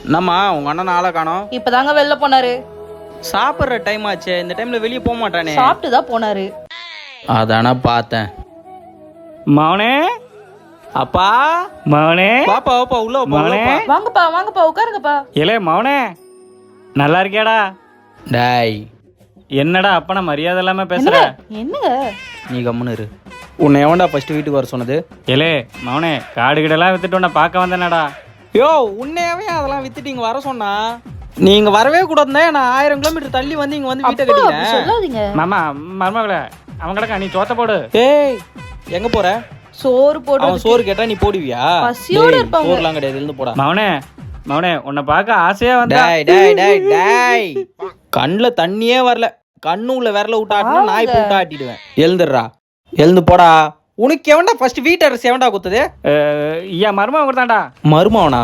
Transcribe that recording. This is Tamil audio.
என்னம்மா உங்க அண்ணன் ஆளை காணோம்? இப்பதாங்க வெளில போனாரு. சாப்பிட்ற டைம் ஆச்சே, இந்த டைம்ல வெளியே போக மாட்டானே. சாப்பிட்டு தான் போனாரு. அதானே பார்த்தேன். மவனே, அப்பா மவனே, பாப்பா பாப்பா உள்ள வாப்பா, உள்ள மவனே. வாப்பா. வாங்கப்பா வாங்கப்பா உட்காருங்கப்பா. இலே மவனே, நல்லா இருக்கியாடா? டேய் என்னடா அப்பனா மரியாதை இல்லாம பேசுற? என்னங்க நீ கம்முன்னு இரு. உன்னை எவன்டா ஃபர்ஸ்ட் வீட்டுக்கு வர சொன்னது? இலே மவனே, காடு கிடலாம் வித்துட்டு உன்னை பார்க்க வந்தேனடா. யோ உன்னையவே அதெல்லாம் வித்துட்டு இங்க வர சொன்னா நீங்க வரவே கூடாதுன்னா நான் 1000 கிலோமீட்டர் தள்ளி வந்து இங்க வந்து வீட்டை அப்பா, அப்படி கட்டிட்டேன். சொல்லாதீங்க. மாமா மருமகள அவன் கிடக்கா, நீ சோத்த போடு. ஏய் எங்க போற? சோறு அவன் போடுறது. சோறு கேட்டா நீ போடுவியா? பசியோட டேய், இருப்பாங்க. சோறுலாம் கிடையாது, இருந்து போடா. மவனே மவனே, உன்னை பார்க்க ஆசையா வந்தா. டேய் டேய் டேய் டேய் கண்ணுல தண்ணியே வரல, கண்ணு உள்ள விரல விட்டு ஆட்டினா நாய் போட்டு ஆட்டிடுவேன். எழுந்துடுறா, எழுந்து போடா. உனக்கு எவன்டா ஃபர்ஸ்ட் வீட்டு அரிசி எவன்டா குத்துது? ஐயா மருமகன் கொடுத்தாண்டா. மருமவனா?